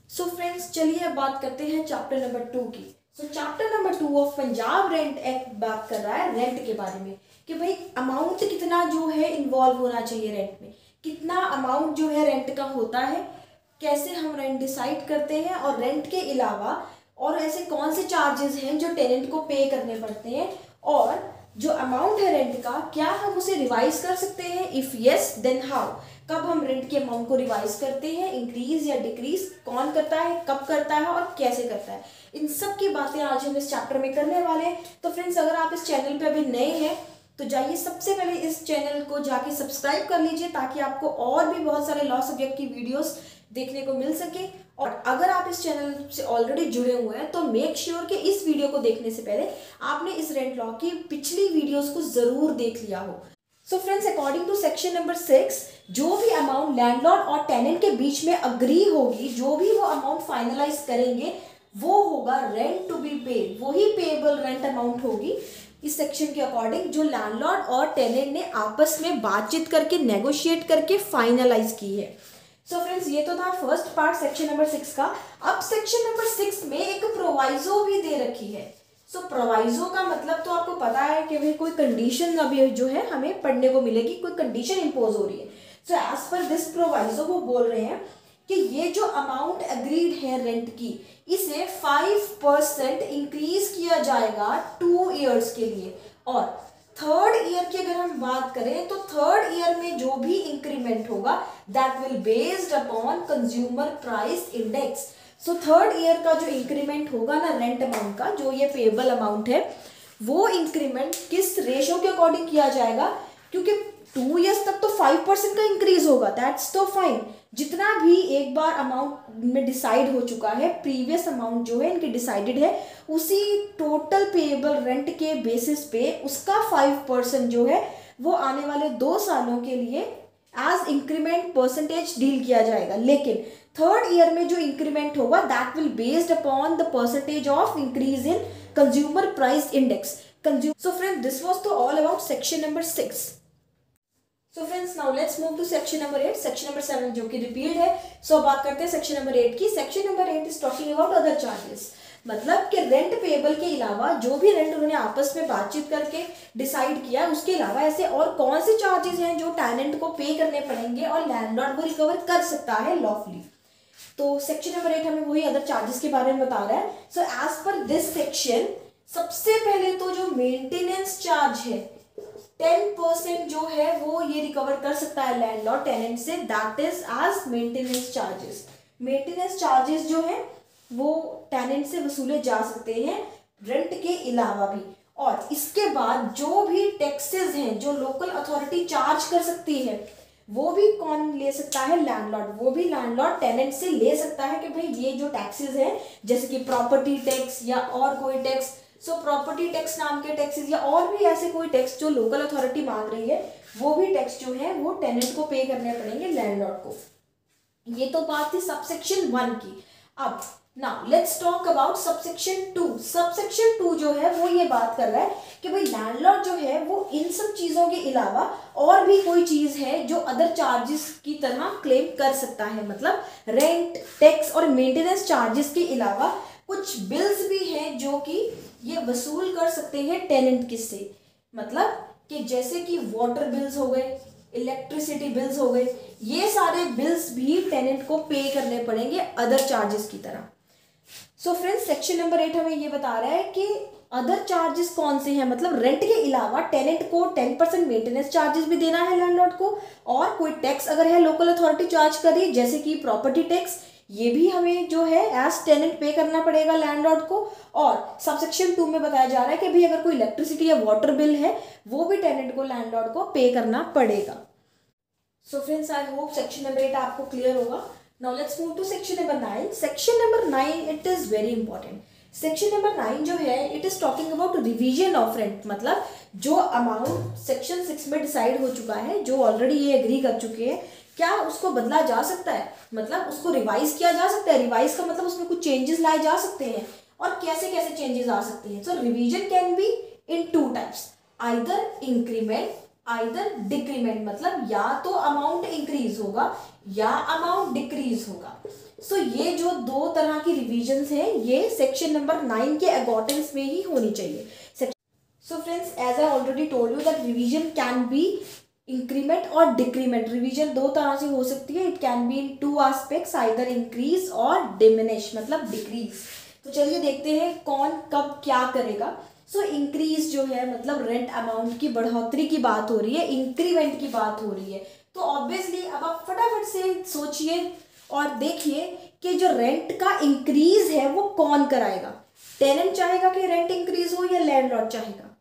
So friends, चलिए अब बात करते हैं चैप्टर नंबर 2 की। Chapter number 2 of Punjab rent act बात कर रहा है रेंट के बारे में कि भाई अमाउंट कितना जो है इन्वॉल्व होना चाहिए रेंट में, कितना अमाउंट जो है रेंट का होता है, कैसे हम रेंट डिसाइड करते हैं, और रेंट के अलावा और ऐसे कौन से चार्जेस हैं जो टेनेंट को पे करने पड़ते हैं, और जो अमाउंट है रेंट का क्या हम उसे रिवाइज कर सकते हैं, इफ़ यस देन हाउ। कब हम रेंट के अमाउंट को रिवाइज करते हैं, इंक्रीज या डिक्रीज, कौन करता है, कब करता है और कैसे करता है, इन सब की बातें आज हम इस चैप्टर में करने वाले हैं। तो फ्रेंड्स, अगर आप इस चैनल पे अभी नए हैं तो जाइए सबसे पहले इस चैनल को जाके सब्सक्राइब कर लीजिए ताकि आपको और भी बहुत सारे लॉ सब्जेक्ट की वीडियोस देखने को मिल सके। और अगर आप इस चैनल से ऑलरेडी जुड़े हुए हैं तो मेक श्योर कि इस वीडियो को देखने से पहले आपने इस रेंट लॉ की पिछली वीडियोस को जरूर देख लिया हो। सो friends, according to section number 6, जो भी अमाउंट लैंडलॉर्ड और टेनेंट के बीच में अग्री होगी, जो भी वो अमाउंट फाइनलाइज करेंगे वो होगा रेंट टू बी पेड, वही पेएबल रेंट अमाउंट होगी इस सेक्शन के अकॉर्डिंग जो लैंडलॉर्ड और टेनेंट ने आपस में बातचीत करके नेगोशिएट करके फाइनलाइज की है। सो फ्रेंड्स, ये तो था फर्स्ट पार्ट सेक्शन नंबर 6 का। अब सेक्शन नंबर 6 में एक प्रोवाइजो भी दे रखी है। सो प्रोवाइजो का मतलब तो आपको पता है कि भाई कोई कंडीशन अभी जो है हमें पढ़ने को मिलेगी, कोई कंडीशन इंपोज हो रही है। So as per this proviso वो बोल रहे हैं कि ये जो अमाउंट एग्रीड है रेंट की, इसे 5% इंक्रीज किया जाएगा 2 ईयर्स के लिए। और थर्ड ईयर की अगर हम बात करें तो थर्ड ईयर में जो भी इंक्रीमेंट होगा that will based upon consumer price index. So third year का जो इंक्रीमेंट होगा ना रेंट अमाउंट का, जो ये पेएबल अमाउंट है, वो इंक्रीमेंट किस रेशो के अकॉर्डिंग किया जाएगा, क्योंकि 2 ईयर्स तक तो 5% का इंक्रीज होगा, दैट्स तो फाइन। जितना भी एक बार अमाउंट में डिसाइड हो चुका है, प्रीवियस अमाउंट जो है इनकी डिसाइडेड है, उसी टोटल पेएबल रेंट के बेसिस पे उसका 5% जो है वो आने वाले 2 सालों के लिए एज इंक्रीमेंट परसेंटेज डील किया जाएगा। लेकिन थर्ड ईयर में जो इंक्रीमेंट होगा that will based upon the percentage of increase in consumer price index. So friends, this was तो all about section number 6। So friends, now let's move to section number 8, section number 7 जो कि repealed है। सो बात करते हैं section number 8 की। Section number 8 is talking about other charges, मतलब कि रेंट पेएबल के अलावा जो भी रेंट उन्होंने आपस में बातचीत करके डिसाइड किया, उसके अलावा ऐसे और कौन से चार्जेस हैं जो टेनेंट को पे करने पड़ेंगे और लैंडलॉर्ड को रिकवर कर सकता है लॉफुली। तो सेक्शन नंबर 8 हमें वही अदर चार्जेस के बारे में बता रहा है। So as per this section, सबसे पहले तो जो मेंटेनेंस चार्ज है 10% जो है वो ये रिकवर कर सकता है लैंडलॉर्ड टेनेंट से, that is as maintenance charges. Maintenance charges जो है वो टेनेंट से वसूले जा सकते हैं रेंट के अलावा भी। और इसके बाद जो भी टैक्सेस हैं जो लोकल अथॉरिटी चार्ज कर सकती है, वो भी कौन ले सकता है, लैंडलॉर्ड। वो भी लैंडलॉर्ड टेनेंट से ले सकता है कि भाई ये जो टैक्सेस हैं, जैसे कि प्रॉपर्टी टैक्स या और कोई टैक्स, सो प्रॉपर्टी टैक्स नाम के टैक्सेस या और भी ऐसे कोई टैक्स जो लोकल अथॉरिटी मांग रही है, वो भी टैक्स जो है वो टेनेंट को पे करने पड़ेंगे लैंडलॉर्ड को। ये तो बात थी सबसेक्शन 1 की। अब now let's talk about subsection 2। Subsection 2 जो है वो ये बात कर रहा है कि भाई लैंडलॉर्ड जो है वो इन सब चीजों के अलावा और भी कोई चीज है जो अदर चार्जेस की तरह क्लेम कर सकता है। मतलब रेंट, टैक्स और मेंटेनेंस चार्जेस के अलावा कुछ बिल्स भी हैं जो कि ये वसूल कर सकते हैं टेनेंट किससे, मतलब कि जैसे कि वाटर बिल्स हो गए, इलेक्ट्रिसिटी बिल्स हो गए, ये सारे बिल्स भी टेनेंट को पे करने पड़ेंगे अदर चार्जेस की तरह। सो फ्रेंड्स, सेक्शन नंबर 8 हमें ये बता रहा है कि अदर चार्जेस कौन से हैं, मतलब रेंट के अलावा टेनेंट को 10% मेंटेनेंस चार्जेस भी देना है लैंडलॉर्ड को, और कोई टैक्स अगर है लोकल अथॉरिटी चार्ज कर रही है जैसे कि प्रॉपर्टी टैक्स, ये भी हमें जो है एज टेनेंट पे करना पड़ेगा लैंडलॉर्ड को। और सबसेक्शन 2 में बताया जा रहा है कि भाई अगर कोई इलेक्ट्रिसिटी या वाटर बिल है वो भी टेनेंट को लैंडलॉर्ड को पे करना पड़ेगा। So friends, I hope section number 8 आपको क्लियर होगा। Now let's move to section number 9। Section number 9 it is very important. Section number 9 जो है it is talking about revision of rent, मतलब जो अमाउंट सेक्शन 6 में decide हो चुका है, जो ऑलरेडी ये एग्री कर चुके हैं, क्या उसको बदला जा सकता है, मतलब उसको रिवाइज किया जा सकता है। रिवाइज का मतलब उसमें कुछ चेंजेस लाए जा सकते हैं, और कैसे कैसे चेंजेस आ सकते हैं। So revision can be in 2 types, either increment either decrement, मतलब या तो अमाउंट इंक्रीज होगा या अमाउंट डिक्रीज होगा। सो ये जो दो तरह की रिविजन्स हैं ये सेक्शन नंबर 9 के अकॉर्डिंग्स में ही होनी चाहिए। So friends, as I already told you that revision can be increment और डिक्रीमेंट। रिवीजन दो तरह से हो सकती है, it can be in two aspects, either increase और डिमिनिश मतलब डिक्रीज। तो चलिए देखते हैं कौन कब क्या करेगा। सो इंक्रीज जो है मतलब रेंट अमाउंट की बढ़ोतरी की बात हो रही है, इंक्रीमेंट की बात हो रही है। तो ऑब्वियसली अब आप फटाफट से सोचिए और देखिए कि जो रेंट का इंक्रीज है वो कौन कराएगा। टेनेंट चाहेगा कि रेंट इंक्रीज हो या लैंडलॉर्ड चाहेगा?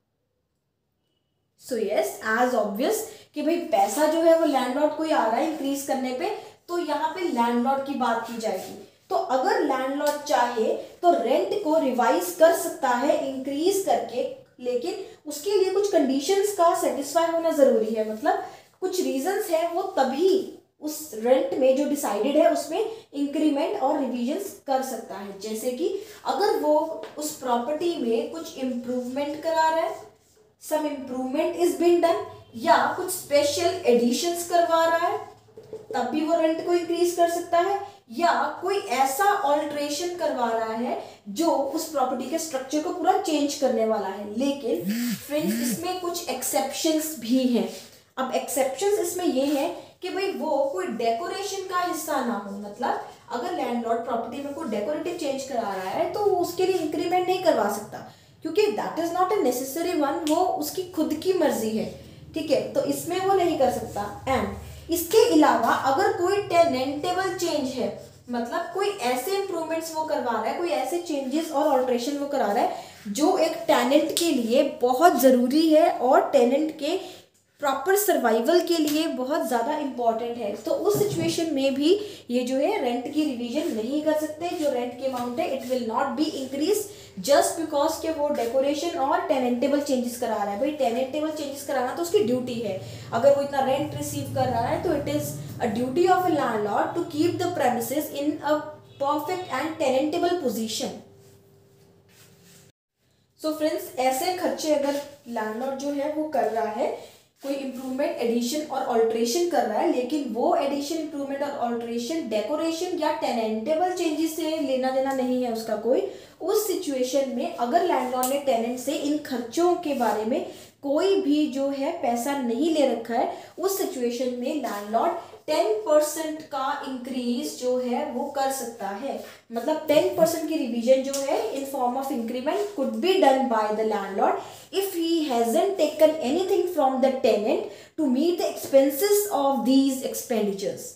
सो यस, एज ऑब्वियस कि भाई पैसा जो है वो लैंडलॉर्ड को ही आ रहा है इंक्रीज करने पे, तो यहाँ पे लैंडलॉर्ड की बात की जाएगी। तो अगर लैंडलॉर्ड चाहे तो रेंट को रिवाइज कर सकता है इंक्रीज करके, लेकिन उसके लिए कुछ कंडीशंस का सेटिस्फाई होना जरूरी है, मतलब कुछ रीजंस है वो तभी उस रेंट में जो डिसाइडेड है उसमें इंक्रीमेंट और रिविजन्स कर सकता है। जैसे कि अगर वो उस प्रॉपर्टी में कुछ इम्प्रूवमेंट करा रहा है, सम इम्प्रूवमेंट इज बीन डन, या कुछ स्पेशल एडिशंस करवा रहा है, तब भी वो रेंट को इंक्रीज कर सकता है, या कोई ऐसा ऑल्ट्रेशन करवा रहा है जो उस प्रॉपर्टी के स्ट्रक्चर को पूरा चेंज करने वाला है। लेकिन फ्रेंड्स इसमें कुछ एक्सेप्शंस भी हैं। अब एक्सेप्शंस इसमें ये है कि भाई वो कोई डेकोरेशन का हिस्सा ना हो, मतलब अगर लैंडलॉर्ड प्रॉपर्टी में कोई डेकोरेटिव चेंज करा रहा है तो उसके लिए इंक्रीमेंट नहीं करवा सकता, क्योंकि that is not a necessary one, वो उसकी खुद की मर्जी है, ठीक है, तो इसमें वो नहीं कर सकता। एंड इसके अलावा अगर कोई टेनेंटेबल चेंज है, मतलब कोई ऐसे इंप्रूवमेंट्स वो करवा रहा है, कोई ऐसे चेंजेस और ऑल्ट्रेशन वो करा रहा है जो एक टेनेंट के लिए बहुत ज़रूरी है और टेनेंट के प्रॉपर सर्वाइवल के लिए बहुत ज़्यादा इम्पॉर्टेंट है, तो उस सिचुएशन में भी ये जो है रेंट की रिवीजन नहीं कर सकते। जो रेंट की अमाउंट है it will not be increase just because के वो डेकोरेशन और टेनेंटेबल चेंजेस करा रहा है। भाई टेनेंटेबल चेंजेस कराना तो उसकी ड्यूटी है, अगर वो इतना रेंट रिसीव कर रहा है तो it is a duty of a landlord to keep the premises in a perfect and tenantable position. So friends, ऐसे खर्चे अगर लैंडलॉर्ड जो है वो कर रहा है, कोई इम्प्रूवमेंट एडिशन और ऑल्ट्रेशन कर रहा है, लेकिन वो एडिशन इम्प्रूवमेंट और ऑल्ट्रेशन डेकोरेशन या टेनेंटेबल चेंजेस से लेना देना नहीं है उसका कोई, उस सिचुएशन में अगर लैंडलॉर्ड ने टेनेंट से इन खर्चों के बारे में कोई भी जो है पैसा नहीं ले रखा है, उस सिचुएशन में लैंडलॉर्ड 10% का इंक्रीज जो है वो कर सकता है। मतलब 10% की रिवीजन जो है in form of increment could be done by the landlord if he hasn't taken anything from the tenant to meet the expenses of these expenditures.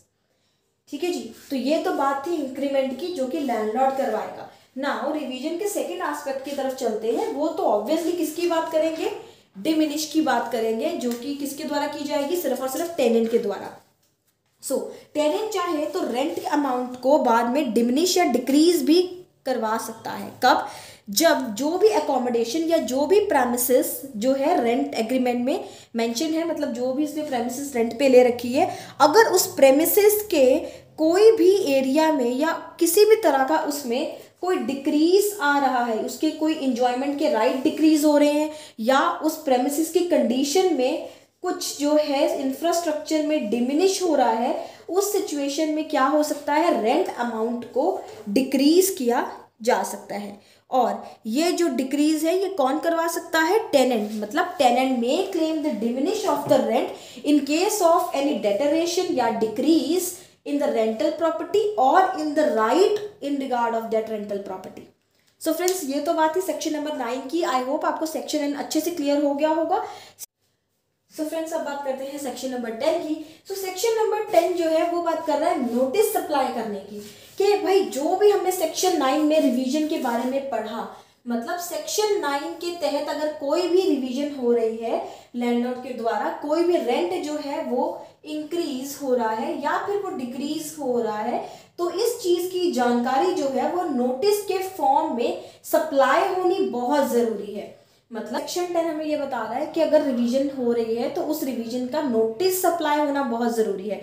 ठीक है जी, तो ये तो बात थी इंक्रीमेंट की जो कि लैंडलॉर्ड करवाएगा। नाउ रिवीजन के सेकेंड एस्पेक्ट की तरफ चलते हैं। वो तो ऑब्वियसली किसकी बात करेंगे? डिमिनिश की बात करेंगे, जो कि किसके द्वारा की जाएगी? सिर्फ और सिर्फ टेनेंट के द्वारा। सो टेनेंट चाहे तो रेंट अमाउंट को बाद में डिमिनिश या डिक्रीज भी करवा सकता है। कब? जब जो भी अकोमोडेशन या जो भी प्रेमिसेस जो है रेंट एग्रीमेंट में मेंशन है, मतलब जो भी इसने प्रेमिसेस रेंट पे ले रखी है, अगर उस प्रेमिसेस के कोई भी एरिया में या किसी भी तरह का उसमें कोई डिक्रीज आ रहा है, उसके कोई इंजॉयमेंट के राइट डिक्रीज हो रहे हैं, या उस प्रेमिसेस की कंडीशन में कुछ जो है इंफ्रास्ट्रक्चर में डिमिनिश हो रहा है, उस सिचुएशन में क्या हो सकता है? रेंट अमाउंट को डिक्रीज किया जा सकता है। और ये जो डिक्रीज है ये कौन करवा सकता है? टेनेंट। मतलब टेनेंट में claim the diminish of the rent in case of any deterioration या decrease in the rental property or in the right in regard of that rental property. So friends, ये तो बात थी सेक्शन नंबर 9 की। I hope आपको section 9 अच्छे से clear हो गया होगा। सो फ्रेंड्स, अब बात करते हैं सेक्शन नंबर 10 की। सो सेक्शन नंबर 10 जो है वो बात कर रहा है नोटिस सप्लाई करने की, कि भाई जो भी हमने सेक्शन 9 में रिवीजन के बारे में पढ़ा, मतलब सेक्शन 9 के तहत अगर कोई भी रिवीजन हो रही है लैंडलॉर्ड के द्वारा, कोई भी रेंट जो है वो इंक्रीज हो रहा है या फिर वो डिक्रीज हो रहा है, तो इस चीज की जानकारी जो है वो नोटिस के फॉर्म में सप्लाई होनी बहुत जरूरी है। मतलब सेक्शन 10 हमें ये बता रहा है कि अगर रिवीजन हो रही है तो उस रिवीजन का नोटिस सप्लाई होना बहुत जरूरी है।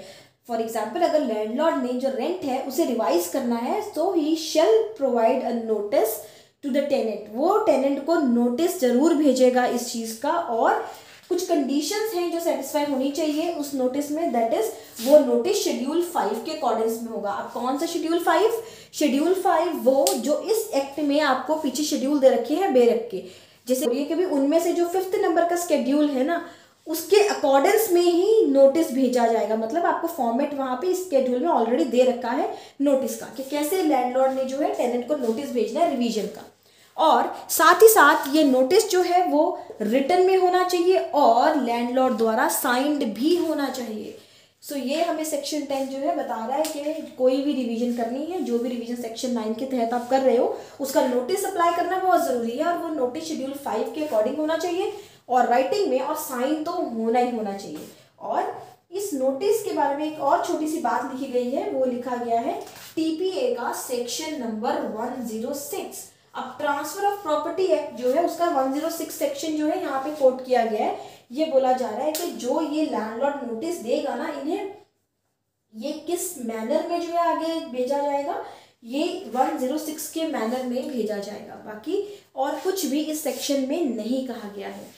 फॉर एग्जाम्पल, अगर लैंडलॉर्ड ने जो रेंट है उसे रिवाइज करना है तो he shall provide a notice to the tenant. वो टेनेंट को नोटिस जरूर भेजेगा इस चीज का, और कुछ कंडीशंस हैं जो सेटिस्फाई होनी चाहिए उस नोटिस में, दैट इज वो नोटिस शेड्यूल 5 के अकॉर्डिंग्स में होगा। अब कौन सा शेड्यूल 5? शेड्यूल 5 वो जो इस एक्ट में आपको पीछे शेड्यूल दे रखे हैं बेरक के, जैसे ये कि भी उनमें से जो 5th नंबर का शेड्यूल है ना, उसके अकॉर्डेंस में ही नोटिस भेजा जाएगा। मतलब आपको फॉर्मेट वहाँ पे इस शेड्यूल में ऑलरेडी दे रखा है नोटिस का कि कैसे लैंडलॉर्ड ने जो है टेनेंट को नोटिस भेजना है रिवीजन का। और साथ ही साथ ये नोटिस जो है वो रिटन में होना चाहिए और लैंडलॉर्ड द्वारा साइंड भी होना चाहिए। सो ये हमें सेक्शन 10 जो है बता रहा है कि कोई भी रिवीजन करनी है, जो भी रिवीजन सेक्शन 9 के तहत आप कर रहे हो उसका नोटिस अप्लाई करना बहुत ज़रूरी है और वो नोटिस शेड्यूल 5 के अकॉर्डिंग होना चाहिए और राइटिंग में, और साइन तो होना ही होना चाहिए। और इस नोटिस के बारे में एक और छोटी सी बात लिखी गई है, वो लिखा गया है टीपीए का सेक्शन नंबर 106। अब ट्रांसफर ऑफ प्रॉपर्टी एक्ट जो है उसका 106 सेक्शन जो है यहाँ पे कोट किया गया है। ये बोला जा रहा है कि जो ये लैंडलॉर्ड नोटिस देगा ना, इन्हें ये किस मैनर में जो है आगे भेजा जाएगा, ये 106 के मैनर में भेजा जाएगा। बाकी और कुछ भी इस सेक्शन में नहीं कहा गया है।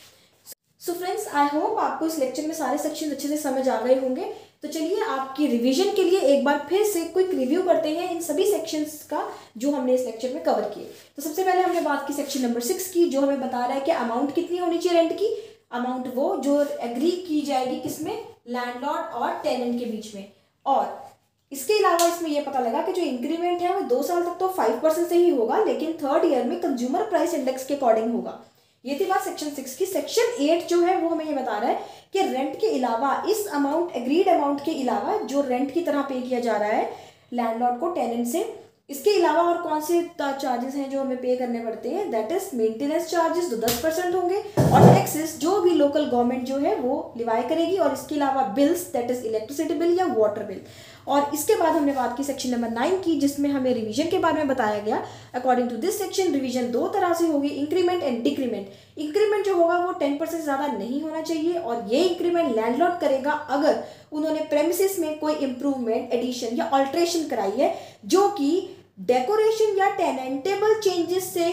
सो फ्रेंड्स, आई होप आपको इस लेक्चर में सारे सेक्शन अच्छे से समझ आ गए होंगे। तो चलिए आपकी रिवीजन के लिए एक बार फिर से क्विक रिव्यू करते हैं इन सभी सेक्शंस का जो हमने इस लेक्चर में कवर किए। तो सबसे पहले हमने बात की सेक्शन नंबर 6 की, जो हमें बता रहा है कि अमाउंट कितनी होनी चाहिए रेंट की। अमाउंट वो जो एग्री की जाएगी किसमें, लैंडलॉर्ड और टेनेंट के बीच में। और इसके अलावा इसमें यह पता लगा कि जो इंक्रीमेंट है वो 2 साल तक तो 5% से ही होगा, लेकिन 3rd ईयर में कंज्यूमर प्राइस इंडेक्स के अकॉर्डिंग होगा। ये थी बात सेक्शन 6 की। सेक्शन 8 जो है वो हमें ये बता रहा है कि रेंट के अलावा, इस अमाउंट एग्रीड अमाउंट के अलावा जो रेंट की तरह पे किया जा रहा है लैंडलॉर्ड को टेनेंट से, इसके अलावा और कौन से चार्जेस हैं जो हमें पे करने पड़ते हैं, दैट इज मेंटेनेंस चार्जेस जो 10% होंगे, और टैक्सेस जो भी लोकल गवर्नमेंट जो है वो लिवाई करेगी, और इसके अलावा bills that is electricity bill या वाटर बिल। और इसके बाद हमने बात की सेक्शन नंबर 9 की, जिसमें हमें रिवीजन के बारे में बताया गया। According to this section revision 2 तरह से होगी, इंक्रीमेंट एंड डिक्रीमेंट। इंक्रीमेंट जो होगा वो 10% से ज़्यादा नहीं होना चाहिए, और ये इंक्रीमेंट लैंडलॉर्ड करेगा अगर उन्होंने प्रेमिसेस में कोई इंप्रूवमेंट, एडिशन या ऑल्ट्रेशन कराई है जो कि डेकोरेशन या टेनेंटेबल चेंजेस से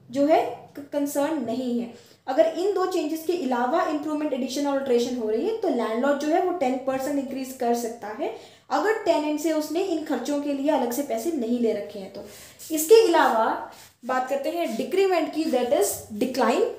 जो है कंसर्न नहीं है। अगर इन 2 चेंजेस के अलावा इंप्रूवमेंट, एडिशन और अल्ट्रेशन हो रही है तो लैंडलॉर्ड जो है वो 10% इंक्रीज कर सकता है, अगर टेनेंट से उसने इन खर्चों के लिए अलग से पैसे नहीं ले रखे हैं तो। इसके अलावा बात करते हैं डिक्रीमेंट की, दैट इज डिक्लाइन।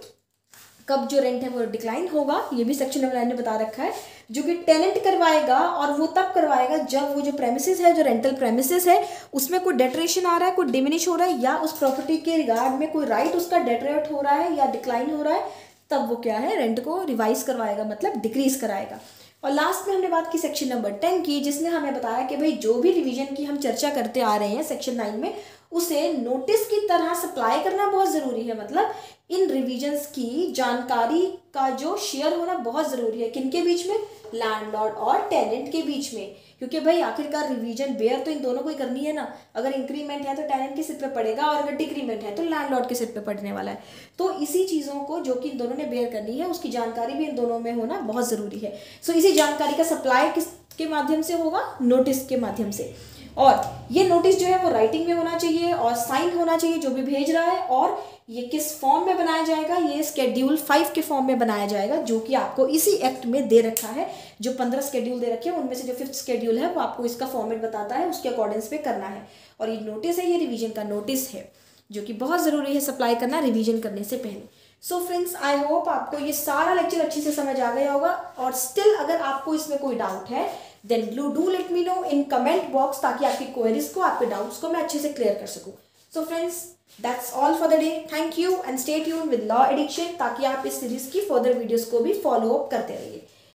कब जो रेंट है वो डिक्लाइन होगा, ये भी सेक्शन नंबर 9 ने बता रखा है, जो कि टेनेंट करवाएगा, और वो तब करवाएगा जब वो जो प्रेमिसेस है, जो रेंटल प्रेमिसेस है, उसमें कोई डेटरेशन आ रहा है, कोई डिमिनिश हो रहा है, या उस प्रॉपर्टी के रिगार्ड में कोई राइट उसका डेटरेट हो रहा है या डिक्लाइन हो रहा है, तब वो क्या है रेंट को रिवाइज करवाएगा, मतलब डिक्रीज कराएगा। और लास्ट में हमने बात की सेक्शन नंबर 10 की, जिसने हमें बताया कि भाई जो भी रिवीजन की हम चर्चा करते आ रहे हैं सेक्शन 9 में, उसे नोटिस की तरह सप्लाई करना बहुत ज़रूरी है। मतलब इन रिवीजन्स की जानकारी का जो शेयर होना बहुत ज़रूरी है, किनके बीच में, लैंडलॉर्ड और टेनेंट के बीच में, क्योंकि भाई आखिरकार रिवीजन बेयर तो इन दोनों को ही करनी है ना। अगर इंक्रीमेंट है तो टेनेंट के सिर पे पड़ेगा, और अगर डिक्रीमेंट है तो लैंडलॉर्ड के सिर पे पड़ने वाला है। तो इसी चीज़ों को जो कि इन दोनों ने बेयर करनी है, उसकी जानकारी भी इन दोनों में होना बहुत ज़रूरी है। सो इसी जानकारी का सप्लाई किसके माध्यम से होगा, नोटिस के माध्यम से। और ये नोटिस जो है वो राइटिंग में होना चाहिए और साइन होना चाहिए जो भी भेज रहा है, और ये किस फॉर्म में बनाया जाएगा, ये शेड्यूल 5 के फॉर्म में बनाया जाएगा, जो कि आपको इसी एक्ट में दे रखा है। जो 15 शेड्यूल दे रखे हैं उनमें से जो 5th शेड्यूल है वो आपको इसका फॉर्मेट बताता है, उसके अकॉर्डिंग्स पे करना है। और ये नोटिस है, ये रिवीजन का नोटिस है, जो कि बहुत ज़रूरी है सप्लाई करना रिवीजन करने से पहले। सो फ्रेंड्स, आई होप आपको ये सारा लेक्चर अच्छे से समझ आ गया होगा, और स्टिल अगर आपको इसमें कोई डाउट है then do let me know in comment box, ताकि आपकी क्वेरीज को, आपके डाउट्स को मैं अच्छे से क्लियर कर सकूँ। So friends, that's all for the day. Thank you and stay tuned with law addiction, ताकि आप इस सीरीज की फर्दर वीडियोस को भी फॉलो अप करते रहिए।